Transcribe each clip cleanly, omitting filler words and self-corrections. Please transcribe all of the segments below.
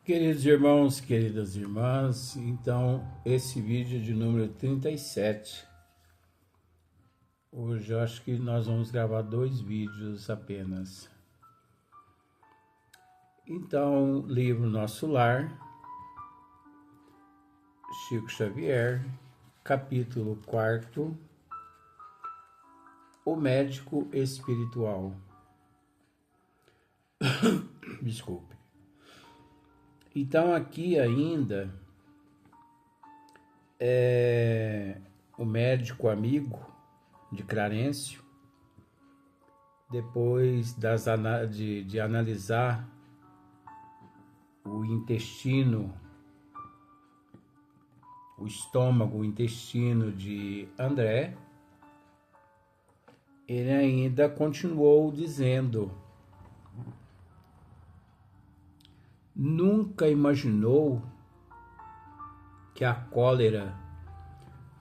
Queridos irmãos, queridas irmãs, então esse vídeo de número 37. Hoje eu acho que nós vamos gravar 2 vídeos apenas. Então, livro Nosso Lar, Chico Xavier, capítulo 4, O Médico Espiritual. Desculpe. Então aqui ainda o médico amigo de Clarencio, depois de analisar o intestino, o estômago, o intestino de André, ele ainda continuou dizendo: nunca imaginou que a cólera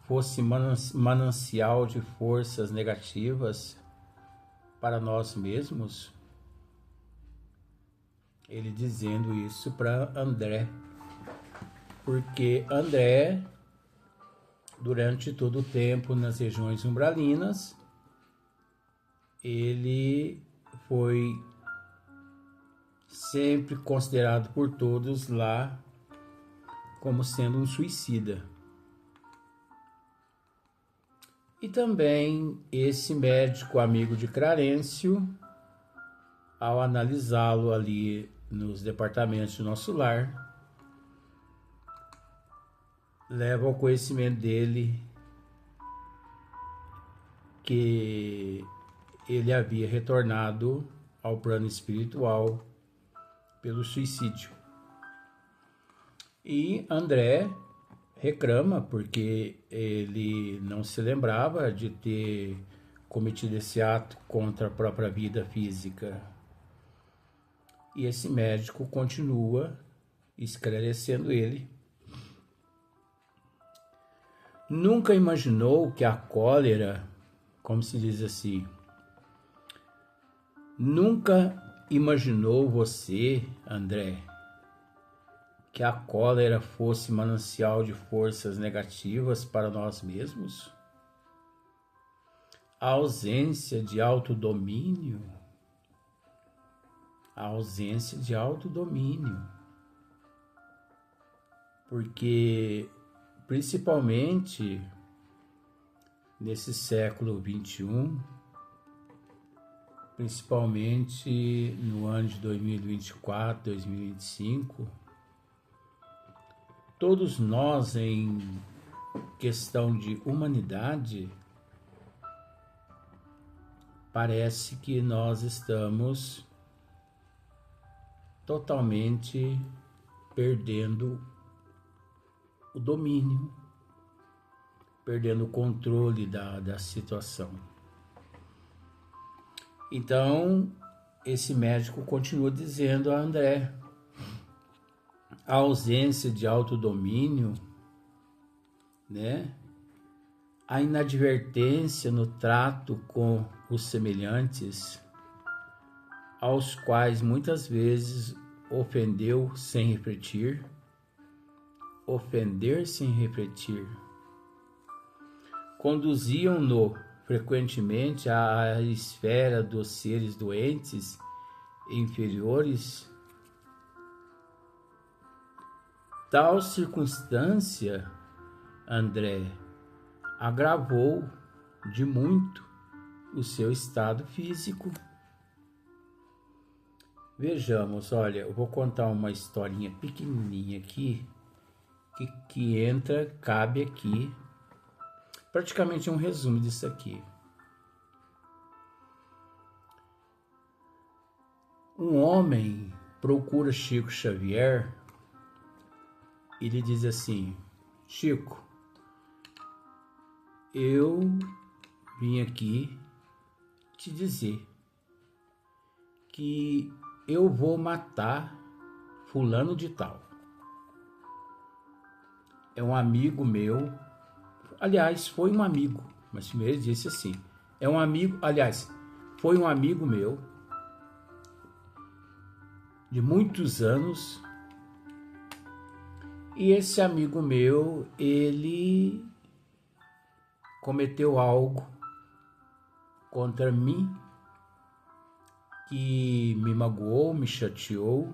fosse manancial de forças negativas para nós mesmos? Ele dizendo isso para André, porque André, durante todo o tempo nas regiões umbralinas, ele foi sempre considerado por todos lá como sendo um suicida. E também esse médico amigo de Clarencio, ao analisá-lo ali nos departamentos do Nosso Lar, leva ao conhecimento dele que ele havia retornado ao plano espiritual pelo suicídio. E André reclama porque ele não se lembrava de ter cometido esse ato contra a própria vida física. E esse médico continua esclarecendo ele. Nunca imaginou que a cólera, como se diz assim, nunca imaginou você, André, que a cólera fosse manancial de forças negativas para nós mesmos? A ausência de autodomínio. A ausência de autodomínio. Porque, principalmente nesse século XXI, principalmente no ano de 2024, 2025, todos nós, em questão de humanidade, parece que nós estamos totalmente perdendo o domínio, perdendo o controle da situação. Então, esse médico continua dizendo a André: a ausência de autodomínio, a inadvertência no trato com os semelhantes, aos quais muitas vezes ofender sem refletir, conduziam-no frequentemente à esfera dos seres doentes e inferiores. Tal circunstância, André, agravou de muito o seu estado físico. Vejamos, olha, eu vou contar uma historinha pequenininha aqui, que cabe aqui, praticamente um resumo disso aqui. Um homem procura Chico Xavier e lhe diz assim: Chico, eu vim aqui te dizer que eu vou matar fulano de tal. É um amigo meu, aliás, foi um amigo, mas primeiro ele disse assim, foi um amigo meu de muitos anos E esse amigo meu, ele cometeu algo contra mim que me magoou, me chateou,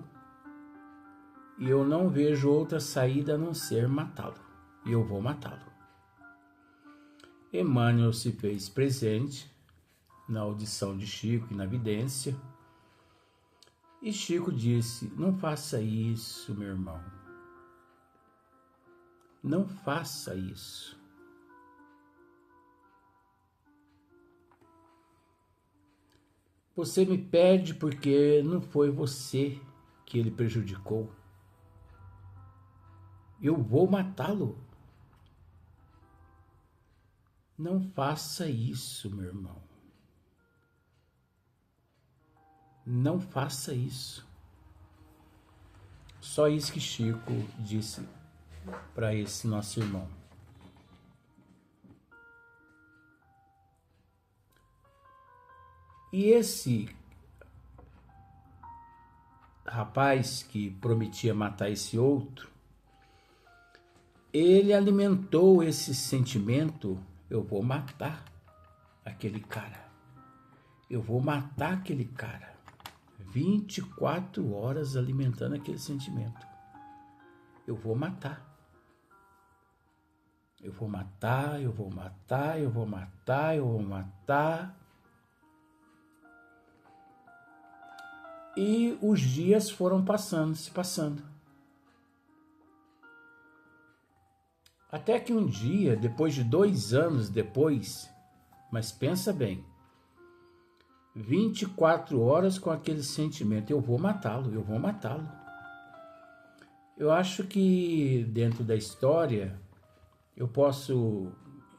e eu não vejo outra saída a não ser matá-lo. E eu vou matá-lo. Emmanuel se fez presente na audição de Chico e na vidência. E Chico disse: não faça isso, meu irmão. Não faça isso. Você me perde porque não foi você que ele prejudicou. Eu vou matá-lo. Não faça isso, meu irmão. Não faça isso. Só isso que Chico disse para esse nosso irmão. E esse rapaz que prometia matar esse outro, ele alimentou esse sentimento: eu vou matar aquele cara. Eu vou matar aquele cara. 24 horas alimentando aquele sentimento. Eu vou matar. Eu vou matar, eu vou matar, eu vou matar, eu vou matar. E os dias foram passando, se passando. Até que um dia, depois de 2 anos depois, mas pensa bem, 24 horas com aquele sentimento: eu vou matá-lo, eu vou matá-lo. Eu acho que dentro da história eu posso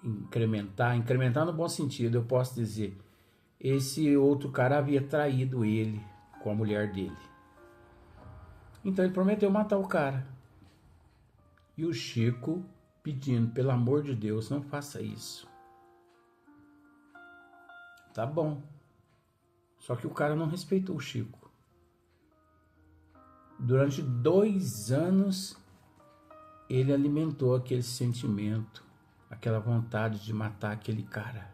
incrementar no bom sentido, eu posso dizer, esse outro cara havia traído ele com a mulher dele. Então ele prometeu matar o cara. E o Chico pedindo: pelo amor de Deus, não faça isso. Tá bom. Só que o cara não respeitou o Chico. Durante 2 anos, ele alimentou aquele sentimento, aquela vontade de matar aquele cara.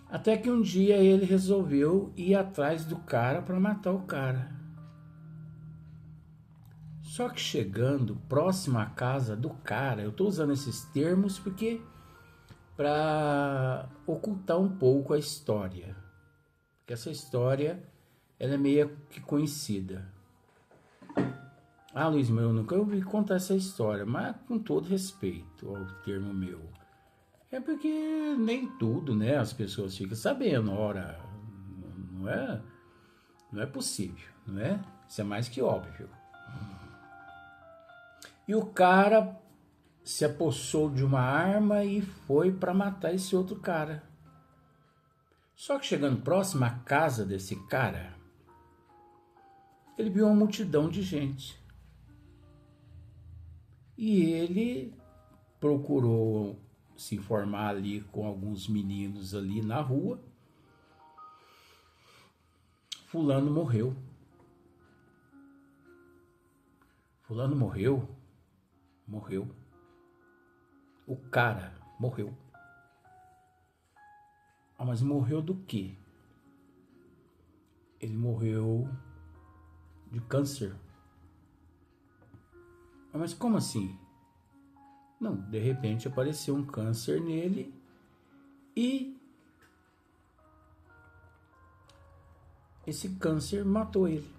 Até que um dia ele resolveu ir atrás do cara para matar o cara. Só que chegando próximo à casa do cara, eu estou usando esses termos porque para ocultar um pouco a história, porque essa história ela é meio que conhecida. Ah, Luiz, eu nunca ouvi contar essa história, mas com todo respeito ao termo meu. É porque nem tudo, né, as pessoas ficam sabendo. Ora, não é possível, não é? Isso é mais que óbvio. E o cara se apossou de uma arma e foi para matar esse outro cara. Só que chegando próximo à casa desse cara, ele viu uma multidão de gente. E ele procurou se informar ali com alguns meninos ali na rua. Fulano morreu. Fulano morreu? Morreu. O cara morreu. Ah, mas morreu do quê? Ele morreu de câncer. Ah, mas como assim? Não, de repente apareceu um câncer nele e esse câncer matou ele.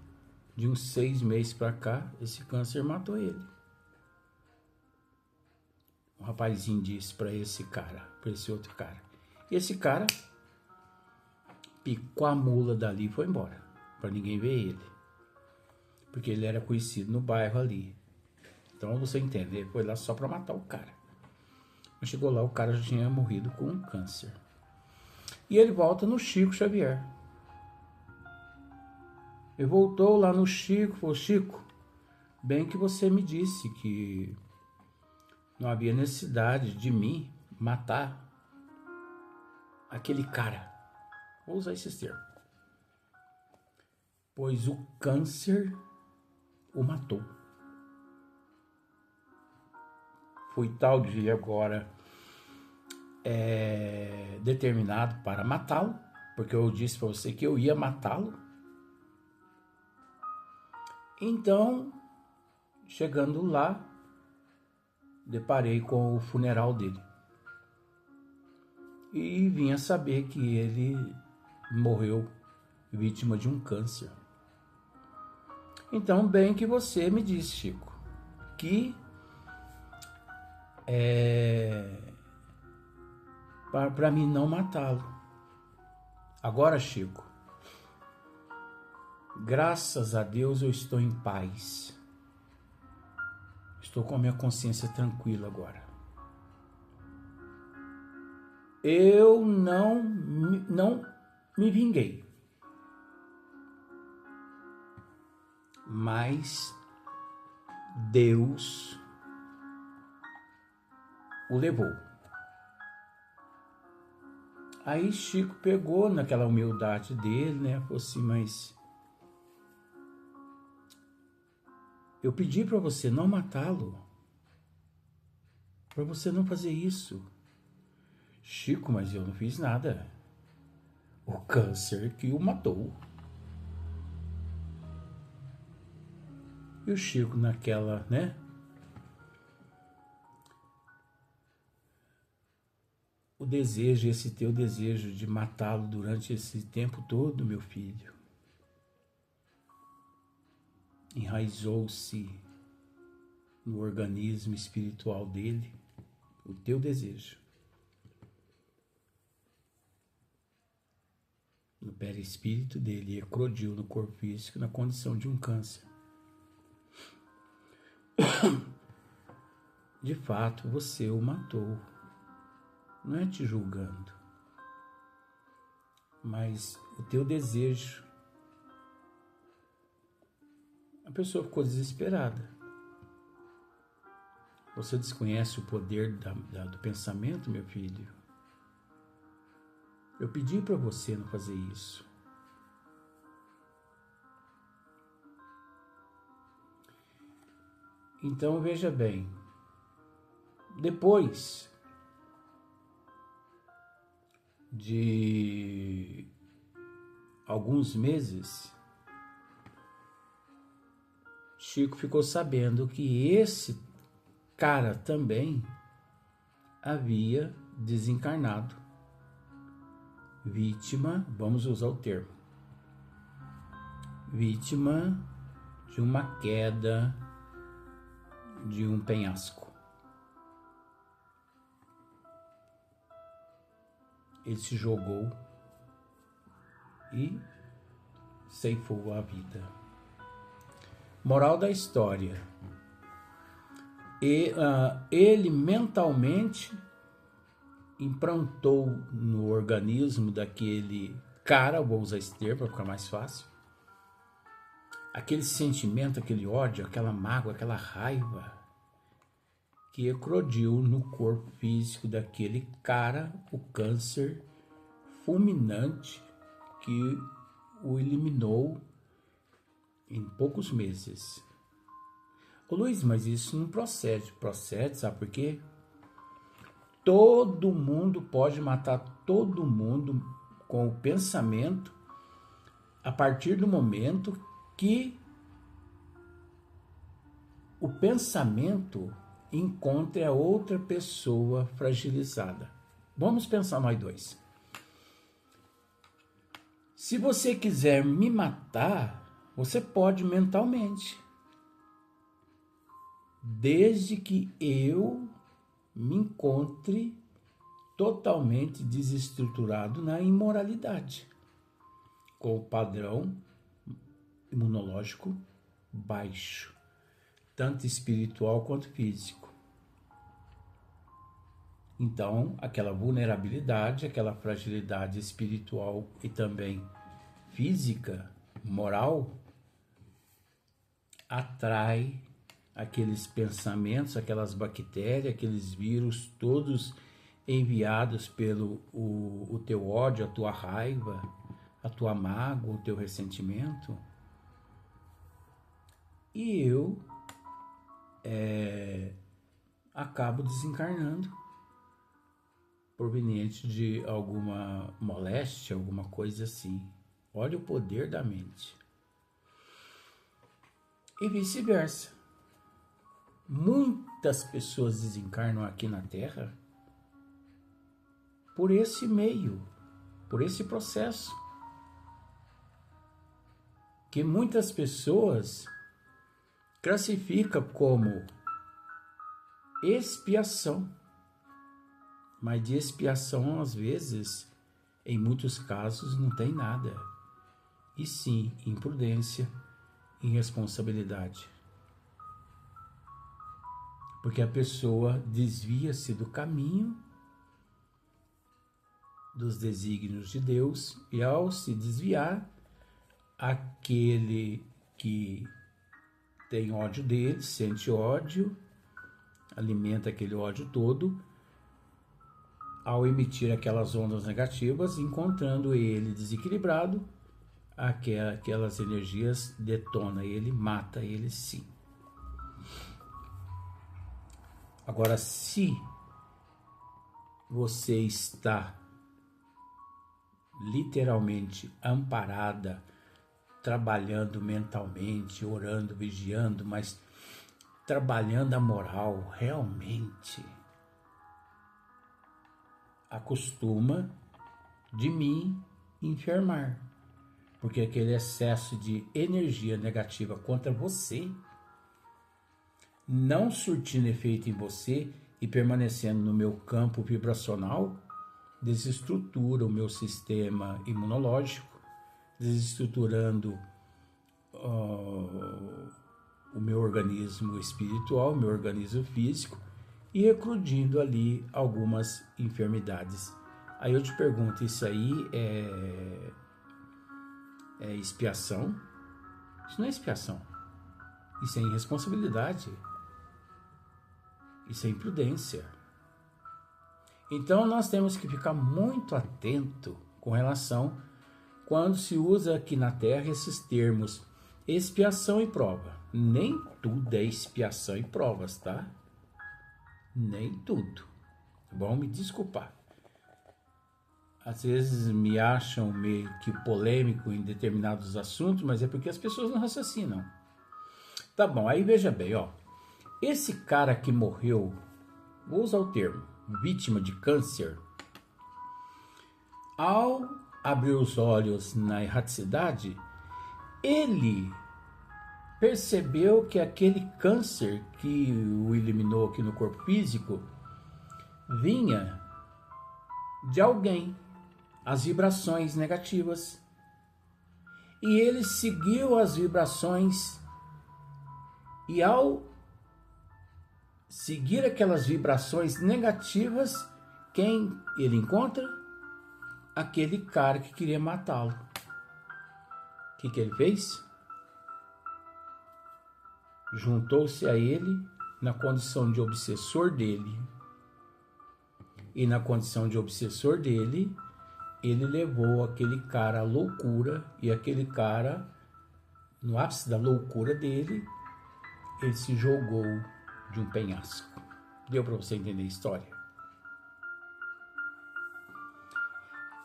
De uns 6 meses pra cá, esse câncer matou ele. Um rapazinho disse pra esse cara, pra esse outro cara. E esse cara picou a mula dali e foi embora, pra ninguém ver ele. Porque ele era conhecido no bairro ali. Então você entende, ele foi lá só pra matar o cara. Mas chegou lá, o cara já tinha morrido com um câncer. E ele volta no Chico Xavier. Ele voltou lá no Chico, falou: Chico, bem que você me disse que não havia necessidade de mim matar aquele cara. Vou usar esses termos. Pois o câncer o matou. foi tal dia agora determinado para matá-lo, porque eu disse para você que eu ia matá-lo. Então, chegando lá, deparei com o funeral dele. E vim a saber que ele morreu vítima de um câncer. Então, bem que você me disse, Chico, que para mim não matá-lo. Agora, Chico, graças a Deus eu estou em paz. Estou com a minha consciência tranquila agora. Eu não me vinguei. Mas Deus o levou. Aí Chico pegou naquela humildade dele, né? Falou assim, mas eu pedi para você não matá-lo, para você não fazer isso. Chico, mas eu não fiz nada. O câncer que o matou. E o Chico naquela, né? O desejo, esse teu desejo de matá-lo durante esse tempo todo, meu filho, enraizou-se no organismo espiritual dele, o teu desejo. No perispírito dele, eclodiu no corpo físico na condição de um câncer. De fato, você o matou. Não é te julgando, mas o teu desejo. A pessoa ficou desesperada. Você desconhece o poder do pensamento, meu filho? Eu pedi para você não fazer isso. Então, veja bem. Depois de alguns meses, Chico ficou sabendo que esse cara também havia desencarnado, vítima, vamos usar o termo, vítima de uma queda de um penhasco. Ele se jogou e ceifou a vida. Moral da história. Ele mentalmente implantou no organismo daquele cara, vou usar esse termo para ficar mais fácil, aquele sentimento, aquele ódio, aquela mágoa, aquela raiva que eclodiu no corpo físico daquele cara, o câncer fulminante que o eliminou em poucos meses. Ô Luiz, mas isso não procede. Procede, sabe por quê? Todo mundo pode matar todo mundo com o pensamento a partir do momento que o pensamento encontre a outra pessoa fragilizada. Vamos pensar nós dois. Se você quiser me matar, você pode mentalmente. Desde que eu me encontre totalmente desestruturado na imoralidade, com o padrão imunológico baixo, tanto espiritual quanto físico. Então, aquela vulnerabilidade, aquela fragilidade espiritual e também física, moral, atrai aqueles pensamentos, aquelas bactérias, aqueles vírus, todos enviados pelo o teu ódio, a tua raiva, a tua mágoa, o teu ressentimento. E eu acabo desencarnando, proveniente de alguma moléstia, alguma coisa assim. Olha o poder da mente. E vice-versa. Muitas pessoas desencarnam aqui na Terra por esse meio, por esse processo. Que muitas pessoas classificam como expiação. Mas de expiação, às vezes, em muitos casos, não tem nada. E sim, imprudência, irresponsabilidade. Porque a pessoa desvia-se do caminho dos desígnios de Deus e, ao se desviar, aquele que tem ódio dele, sente ódio, alimenta aquele ódio todo, ao emitir aquelas ondas negativas, encontrando ele desequilibrado, aquelas energias detona ele, mata ele sim. Agora, se você está literalmente amparada, trabalhando mentalmente, orando, vigiando, mas trabalhando a moral realmente, acostuma de mim enfermar, porque aquele excesso de energia negativa contra você, não surtindo efeito em você e permanecendo no meu campo vibracional, desestrutura o meu sistema imunológico, desestruturando o meu organismo espiritual, o meu organismo físico, e eclodindo ali algumas enfermidades. Aí eu te pergunto, isso aí é expiação? Isso não é expiação. Isso é irresponsabilidade. Isso é imprudência. Então nós temos que ficar muito atento com relação quando se usa aqui na Terra esses termos expiação e prova. Nem tudo é expiação e provas, tá? Nem tudo. Vão me desculpar. Às vezes me acham meio que polêmico em determinados assuntos, mas é porque as pessoas não raciocinam. Tá bom, aí veja bem, ó. Esse cara que morreu, vou usar o termo, vítima de câncer, ao abrir os olhos na erraticidade, ele percebeu que aquele câncer que o eliminou aqui no corpo físico vinha de alguém, as vibrações negativas. E ele seguiu as vibrações e, ao seguir aquelas vibrações negativas, quem ele encontra? Aquele cara que queria matá-lo. O que ele fez? Juntou-se a ele na condição de obsessor dele. E na condição de obsessor dele, ele levou aquele cara à loucura, e aquele cara, no ápice da loucura dele, ele se jogou de um penhasco. Deu para você entender a história?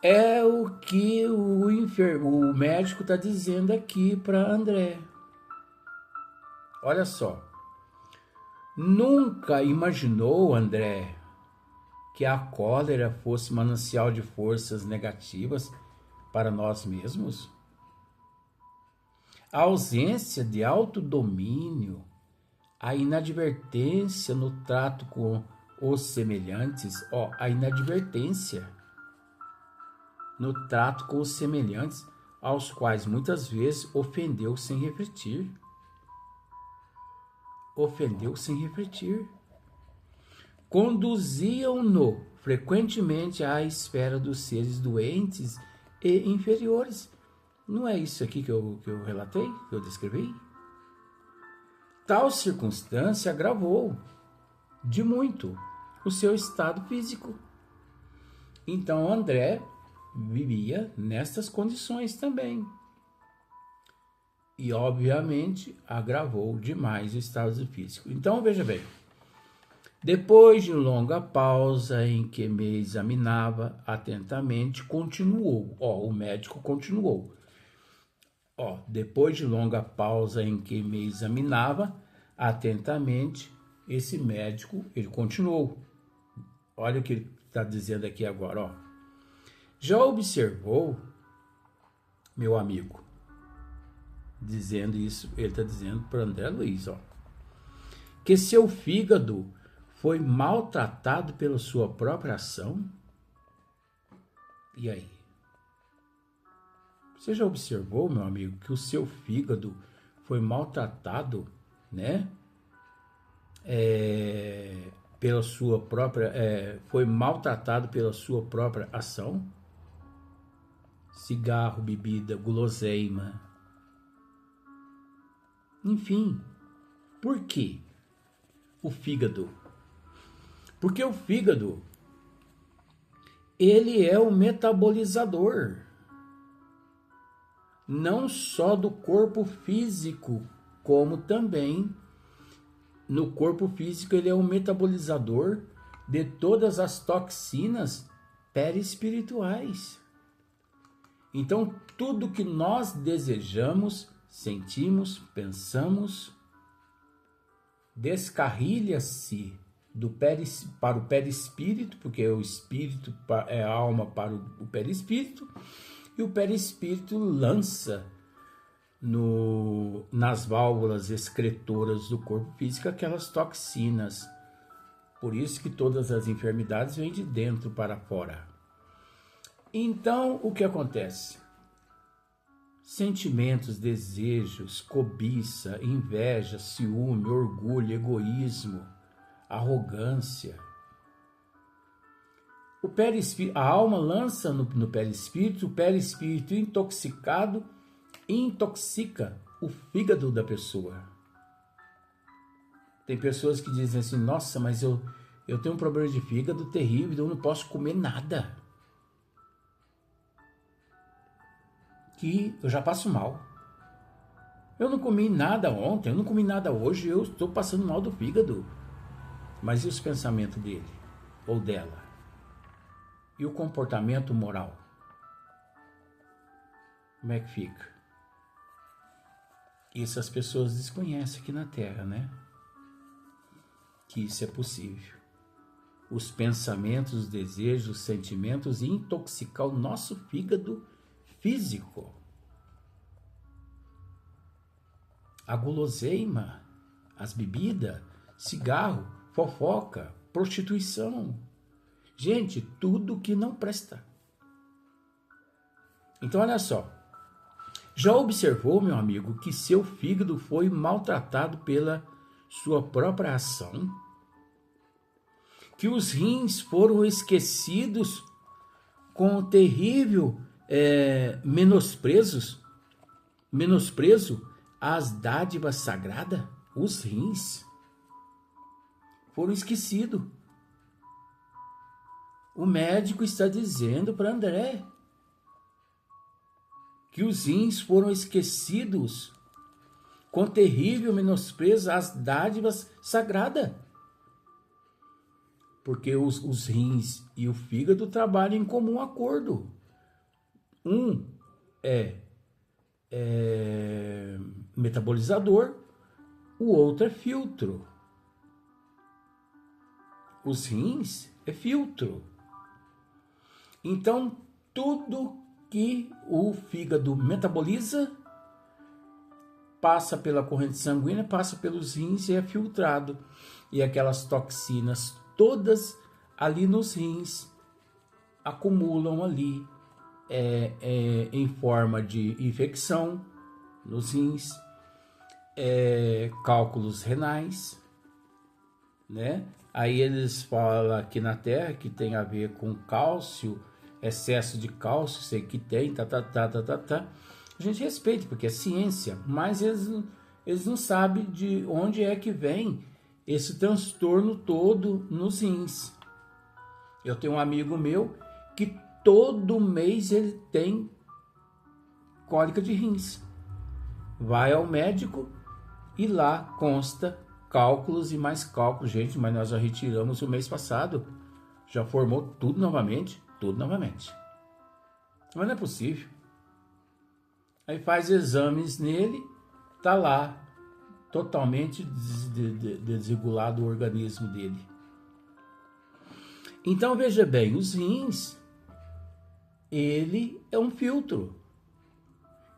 É o que o médico está dizendo aqui para André. Olha só. Nunca imaginou, André, que a cólera fosse manancial de forças negativas para nós mesmos? A ausência de autodomínio, a inadvertência no trato com os semelhantes, a inadvertência no trato com os semelhantes, aos quais muitas vezes ofendeu sem refletir. Ofendeu sem refletir. Conduziam-no frequentemente à esfera dos seres doentes e inferiores. Não é isso aqui que eu relatei, que eu descrevi? Tal circunstância agravou de muito o seu estado físico. Então André vivia nestas condições também. E obviamente agravou demais o estado físico. Então veja bem, Depois de longa pausa em que me examinava atentamente, continuou. O médico continuou. Depois de longa pausa em que me examinava atentamente, esse médico, ele continuou. Olha o que ele está dizendo aqui agora, Já observou, meu amigo, dizendo isso, ele está dizendo para André Luiz, que seu fígado foi maltratado pela sua própria ação? E aí? Você já observou, meu amigo, que o seu fígado foi maltratado, né? Pela sua própria, foi maltratado pela sua própria ação? Cigarro, bebida, guloseima. Enfim, por quê? O fígado. Porque o fígado, ele é o metabolizador, não só do corpo físico, como também no corpo físico ele é o metabolizador de todas as toxinas perispirituais. Então, tudo que nós desejamos, sentimos, pensamos, descarrilha-se para o perispírito, porque o espírito é a alma para o perispírito, e o perispírito lança nas válvulas excretoras do corpo físico aquelas toxinas. Por isso que todas as enfermidades vêm de dentro para fora. Então, o que acontece? Sentimentos, desejos, cobiça, inveja, ciúme, orgulho, egoísmo, arrogância. A alma lança no perispírito, o perispírito intoxicado intoxica o fígado da pessoa. Tem pessoas que dizem assim, nossa, mas eu tenho um problema de fígado terrível, eu não posso comer nada. Que eu já passo mal. Eu não comi nada ontem, eu não comi nada hoje, eu estou passando mal do fígado. Mas e os pensamentos dele ou dela? E o comportamento moral? Como é que fica? Isso as pessoas desconhecem aqui na Terra, né? Que isso é possível. Os pensamentos, os desejos, os sentimentos intoxicar o nosso fígado físico. A guloseima, as bebidas, cigarro, fofoca, prostituição. Gente, tudo que não presta. Então, olha só. Já observou, meu amigo, que seu fígado foi maltratado pela sua própria ação? Que os rins foram esquecidos com o terrível menosprezo às dádivas sagradas? Os rins foram esquecidos. O médico está dizendo para André que os rins foram esquecidos com terrível menosprezo às dádivas sagradas. Porque os rins e o fígado trabalham em comum acordo. Um é metabolizador, o outro é filtro. Os rins é filtro. Então, tudo que o fígado metaboliza passa pela corrente sanguínea, passa pelos rins e é filtrado. E aquelas toxinas todas ali nos rins acumulam ali em forma de infecção nos rins, cálculos renais, né? Aí eles falam aqui na Terra que tem a ver com cálcio, excesso de cálcio, sei que tem, A gente respeita, porque é ciência, mas eles não sabem de onde é que vem esse transtorno todo nos rins. Eu tenho um amigo meu que todo mês ele tem cólica de rins. Vai ao médico e lá consta cálculos e mais cálculos, gente, mas nós já retiramos o mês passado. Já formou tudo novamente, tudo novamente. Mas não é possível. Aí faz exames nele, tá lá, totalmente desregulado o organismo dele. Então veja bem, os rins, ele é um filtro,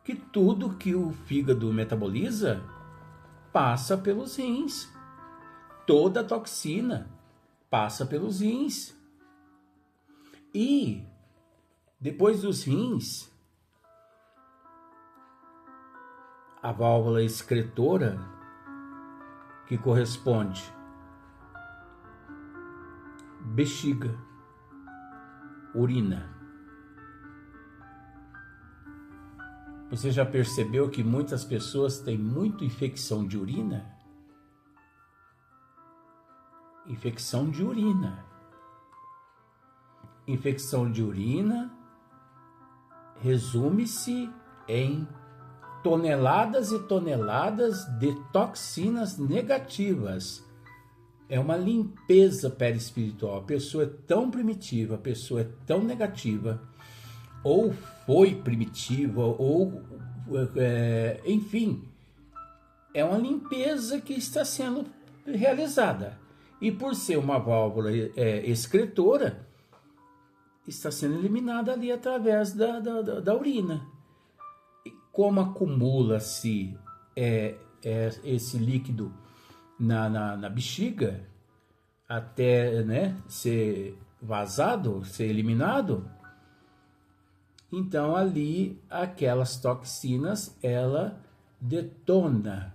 que tudo que o fígado metaboliza passa pelos rins. Toda a toxina passa pelos rins. E depois dos rins, a válvula excretora, que corresponde bexiga, urina. Você já percebeu que muitas pessoas têm muita infecção de urina? Infecção de urina. Infecção de urina resume-se em toneladas e toneladas de toxinas negativas. É uma limpeza perispiritual. A pessoa é tão primitiva, a pessoa é tão negativa, ou foi primitiva, ou enfim, é uma limpeza que está sendo realizada. E por ser uma válvula excretora, está sendo eliminada ali através da urina. E como acumula-se esse líquido na bexiga, até, né, ser vazado, ser eliminado, então ali aquelas toxinas, ela detona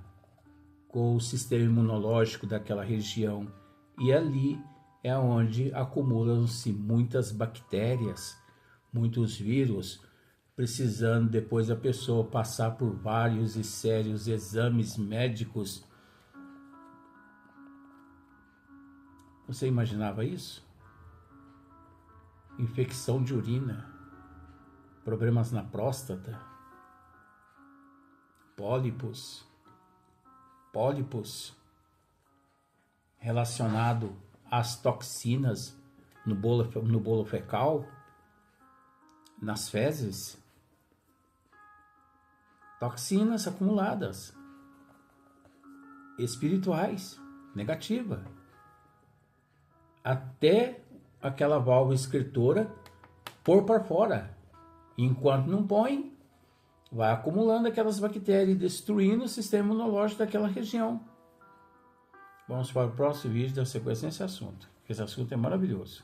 com o sistema imunológico daquela região, e ali é onde acumulam-se muitas bactérias, muitos vírus, precisando depois a pessoa passar por vários e sérios exames médicos. Você imaginava isso? Infecção de urina, problemas na próstata, pólipos relacionado às toxinas no bolo fecal, nas fezes, toxinas acumuladas, espirituais, negativa, até aquela válvula excretora pôr para fora. Enquanto não põe, vai acumulando aquelas bactérias e destruindo o sistema imunológico daquela região. Vamos para o próximo vídeo da sequência desse assunto. Esse assunto é maravilhoso.